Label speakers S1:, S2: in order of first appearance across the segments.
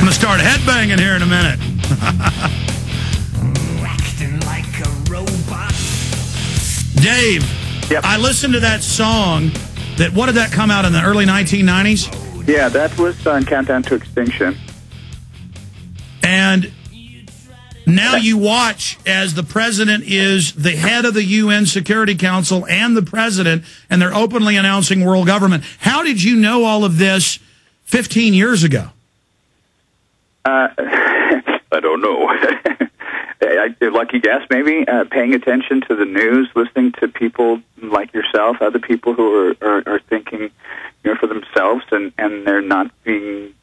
S1: I'm going to start headbanging here in a minute.
S2: Acting like a robot.
S1: Dave,
S3: Yep.
S1: I listened to that song. What did that come out in the early 1990s?
S3: Yeah, that was on Countdown to Extinction.
S1: And now you watch as the president is the head of the UN Security Council and the president, and they're openly announcing world government. How did you know all of this 15 years ago?
S3: I don't know. Lucky guess, maybe. Paying attention to the news, listening to people like yourself, other people who are thinking, for themselves, and they're not being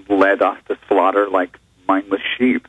S3: led off to slaughter like mindless sheep.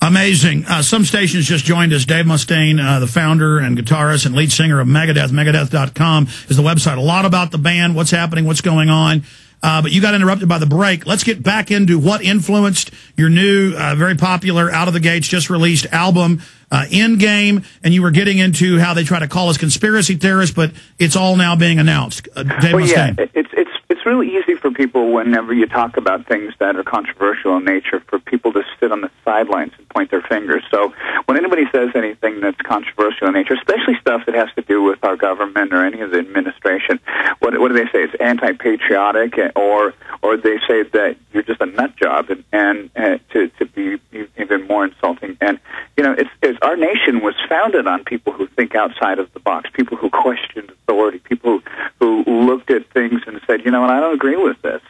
S1: Amazing. Some stations just joined us. Dave Mustaine, the founder and guitarist and lead singer of Megadeth. Megadeth.com is the website. A lot about the band, what's happening, what's going on. But you got interrupted by the break. Let's get back into what influenced your new, very popular, out of the gates, just released album, Endgame. And you were getting into how they try to call us conspiracy theorists, but it's all now being announced. Dave Mustaine.
S3: Yeah, it's really easy for people whenever you talk about things that are controversial in nature for people to sit on the sidelines and point their fingers. So when anybody says anything that's controversial in nature, especially stuff that has to do with our government or any of the administration, what do they say? It's anti-patriotic, or they say that you're just a nut job, and to be even more insulting. And it's our nation was founded on people who think outside of the box, people who questioned authority, people who looked at things and said, I don't agree with this.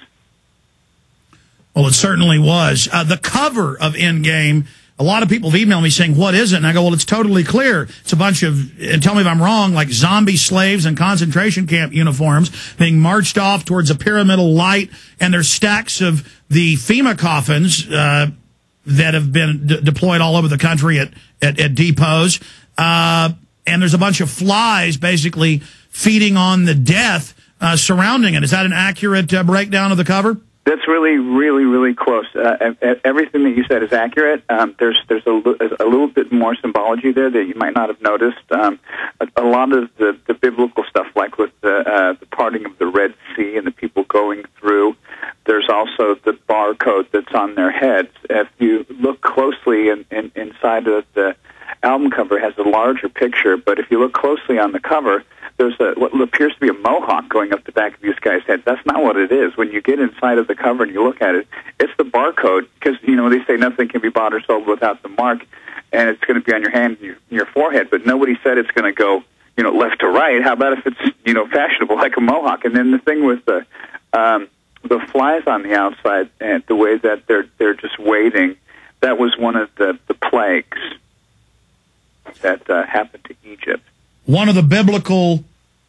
S1: Well, it certainly was. The cover of Endgame, a lot of people have emailed me saying, what is it? And I go, well, it's totally clear. It's a bunch of, and tell me if I'm wrong, like zombie slaves in concentration camp uniforms being marched off towards a pyramidal light, and there's stacks of the FEMA coffins that have been deployed all over the country at depots. And there's a bunch of flies basically feeding on the death surrounding it. Is that an accurate breakdown of the cover?
S3: That's really, really, really close. Everything that you said is accurate. There's a little bit more symbology there that you might not have noticed. A lot of the biblical stuff, like with the parting of the Red Sea and the people going through, there's also the barcode that's on their heads. If you look closely inside of the album cover, it has a larger picture, but if you look closely on the cover, there's what appears to be a mohawk going up the back of this guy's head. That's not what it is. When you get inside of the cover and you look at it, it's the barcode, because, they say nothing can be bought or sold without the mark, and it's going to be on your hand and your forehead, but nobody said it's going to go, left to right. How about if it's, fashionable, like a mohawk? And then the thing with the flies on the outside and the way that they're just waiting, that was one of the plagues that happened to Egypt.
S1: One of the biblical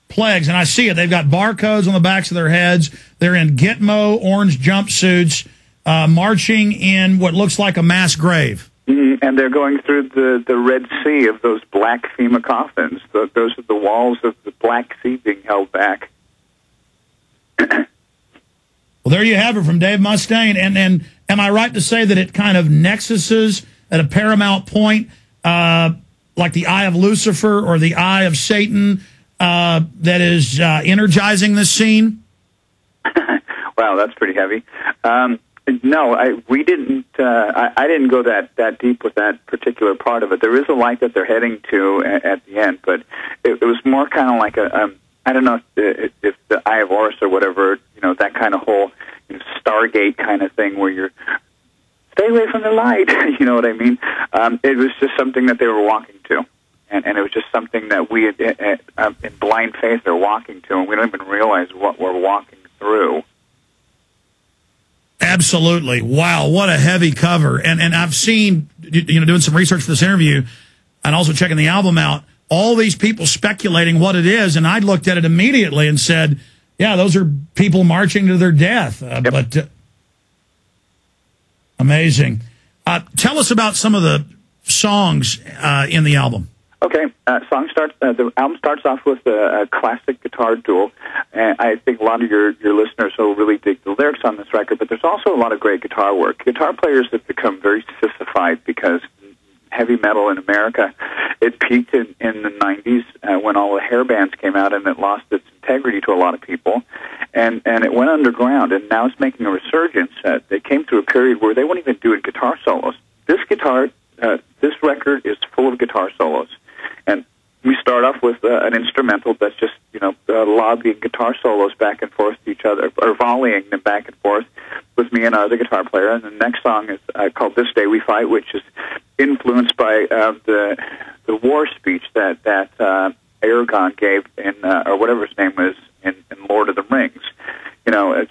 S1: plagues, and I see it. They've got barcodes on the backs of their heads. They're in Gitmo orange jumpsuits, marching in what looks like a mass grave.
S3: Mm-hmm. And they're going through the Red Sea of those black FEMA coffins. Those are the walls of the Black Sea being held back.
S1: Well, there you have it from Dave Mustaine. And am I right to say that it kind of nexuses at a paramount point, like the eye of Lucifer or the eye of Satan, that is energizing this scene?
S3: Wow, that's pretty heavy. No, we didn't. I didn't go that deep with that particular part of it. There is a light that they're heading to at the end, but it was more kind of like I don't know if the Eye of Horus or whatever, that kind of whole Stargate kind of thing where you're stay away from the light. You know what I mean? It was just something that they were walking to. And it was just something that we, in blind faith, are walking to, and we don't even realize what we're walking through.
S1: Absolutely. Wow, what a heavy cover. And I've seen, doing some research for this interview and also checking the album out, all these people speculating what it is, and I looked at it immediately and said, yeah, those are people marching to their death.
S3: Yep.
S1: But amazing. Tell us about some of the songs in the album.
S3: Okay, the album starts off with a classic guitar duel, and I think a lot of your listeners will really dig the lyrics on this record, but there's also a lot of great guitar work. Guitar players have become very sissified because heavy metal in America, it peaked in the 90s when all the hair bands came out, and it lost its integrity to a lot of people. and it went underground, and now it's making a resurgence. They came through a period where they weren't even doing guitar solos. This record is full of guitar solos, and we start off with an instrumental that's just, lobbing guitar solos back and forth to each other, or volleying them back and forth with me and another guitar player. And the next song is called "This Day We Fight," which is influenced by the war speech that Aragorn gave in, or whatever his name was, in Lord of the Rings.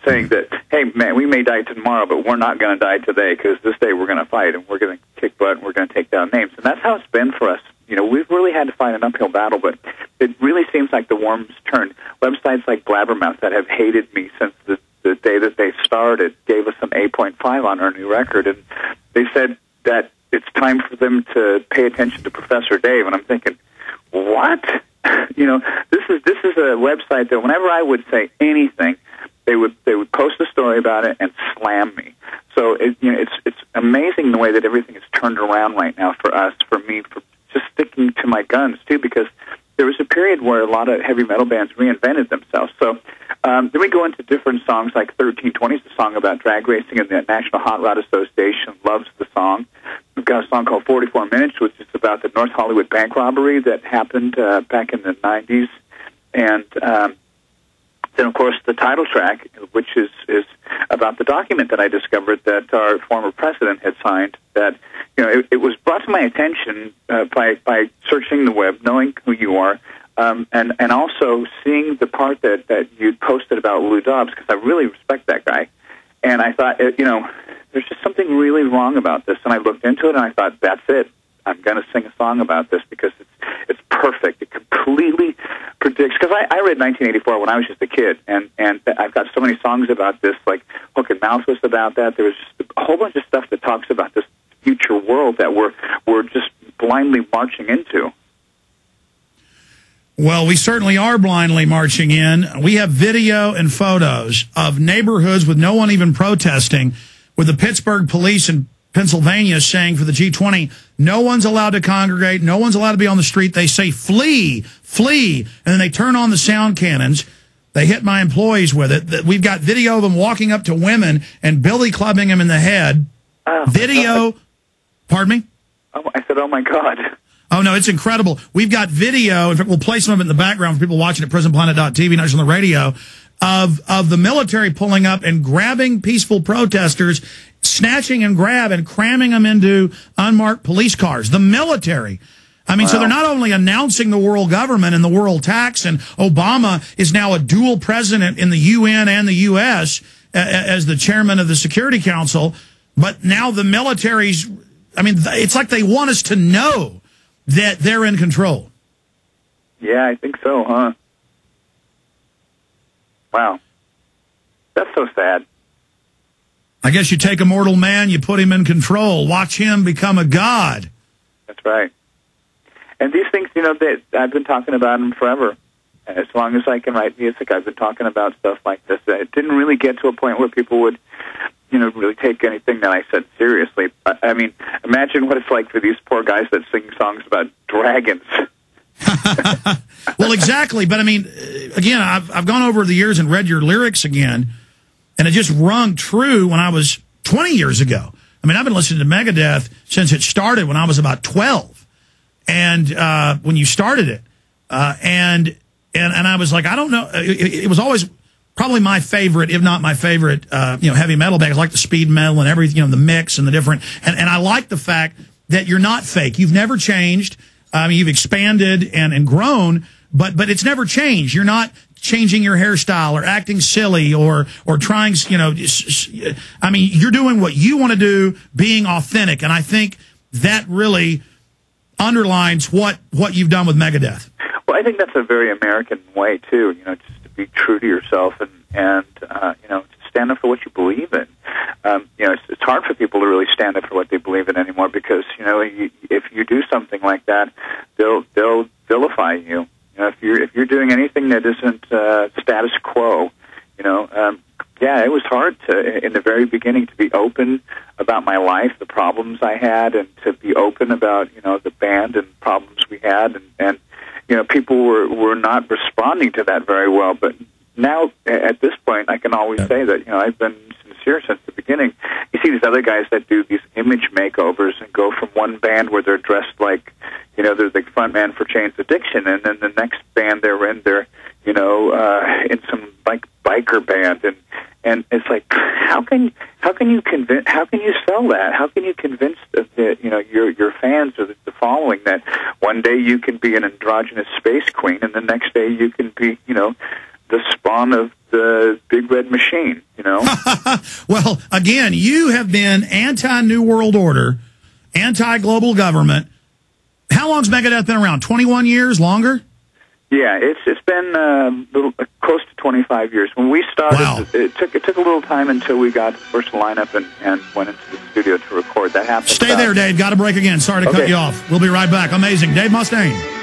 S3: Saying that, hey, man, we may die tomorrow, but we're not going to die today, because this day we're going to fight, and we're going to kick butt, and we're going to take down names. And that's how it's been for us. We've really had to fight an uphill battle, but it really seems like the worm's turned. Websites like Blabbermouth that have hated me since the day that they started gave us an 8.5 on our new record, and they said that it's time for them to pay attention to Professor Dave, and I'm thinking, what? This is a website that whenever I would say anything, they would post a story about it and slam me. So it's amazing the way that everything is turned around right now for us, for me, for just sticking to my guns too, because there was a period where a lot of heavy metal bands reinvented themselves. So then we go into different songs, like 1320 is a song about drag racing, and the National Hot Rod Association loves the song. We've got a song called 44 Minutes, which is about the North Hollywood bank robbery that happened back in the 90s. And then, of course, the title track, which is about the document that I discovered that our former president had signed, that it was brought to my attention by searching the web, knowing who you are, and also seeing the part that you posted about Lou Dobbs, because I really respect that guy. And I thought, there's just something really wrong about this. And I looked into it, and I thought, that's it. I'm going to sing a song about this, because it's perfect. It completely predicts, because I read 1984 when I was just a kid, and I've got so many songs about this, like Hook and Mouth was about that. There was just a whole bunch of stuff that talks about this future world that we're just blindly marching into.
S1: Well, we certainly are blindly marching in. We have video and photos of neighborhoods with no one even protesting, with the Pittsburgh police and Pennsylvania saying for the G20, no one's allowed to congregate, no one's allowed to be on the street. They say, flee, flee, and then they turn on the sound cannons. They hit my employees with it. We've got video of them walking up to women and billy clubbing them in the head. Video. Pardon me?
S3: I said, oh, my God.
S1: Oh, no, it's incredible. We've got video. In fact, we'll play some of it in the background for people watching at prisonplanet.tv, not just on the radio, of the military pulling up and grabbing peaceful protesters, snatching and grab and cramming them into unmarked police cars. The military. I mean, wow. So they're not only announcing the world government and the world tax, and Obama is now a dual president in the UN and the U.S. As the chairman of the Security Council, but now the military's, I mean, it's like they want us to know that they're in control.
S3: Yeah, I think so, huh? Wow. That's so sad.
S1: I guess you take a mortal man, you put him in control, watch him become a god.
S3: That's right. And these things, I've been talking about them forever. As long as I can write music, I've been talking about stuff like this. It didn't really get to a point where people would, really take anything that I said seriously. I mean, imagine what it's like for these poor guys that sing songs about dragons.
S1: Well, exactly. But I mean, again, I've gone over the years and read your lyrics again, and it just rung true when I was 20 years ago. I mean, I've been listening to Megadeth since it started when I was about 12, and when you started it, and I was like, I don't know. It was always probably my favorite, if not my favorite, heavy metal band. I like the speed metal and everything, the mix and the different. And I like the fact that you're not fake. You've never changed. I mean, you've expanded and grown, but it's never changed. You're not changing your hairstyle or acting silly or trying, I mean, you're doing what you want to do, being authentic. And I think that really underlines what you've done with Megadeth.
S3: Well, I think that's a very American way, too, just to be true to yourself and to stand up for what you believe in. It's hard for people to really stand up for what they believe in anymore because, if you do something like that, they'll vilify you. If you're doing anything that isn't status quo, it was hard in the very beginning to be open about my life, the problems I had, and to be open about, the band and problems we had, and people were not responding to that very well, but now at this point, I can always say that I've been sincere since the beginning. You see these other guys that do these image makeovers and go from one band where they're dressed like they're the front man for Chains Addiction, and then the next band they're in in some biker band, and it's like how can you sell that? How can you convince your fans or the following that one day you can be an androgynous space queen and the next day you can be the spawn of the Big Red Machine?
S1: Well, again, you have been anti-New World Order, anti-global government. How long's Megadeth been around? 21 years? Longer?
S3: Yeah, it's been close to 25 years. When we started,
S1: wow.
S3: it took a little time until we got the first lineup and went into the studio to record. That happened.
S1: Stay there, Dave. Got to break again. Sorry to cut you off. We'll be right back. Amazing. Dave Mustaine.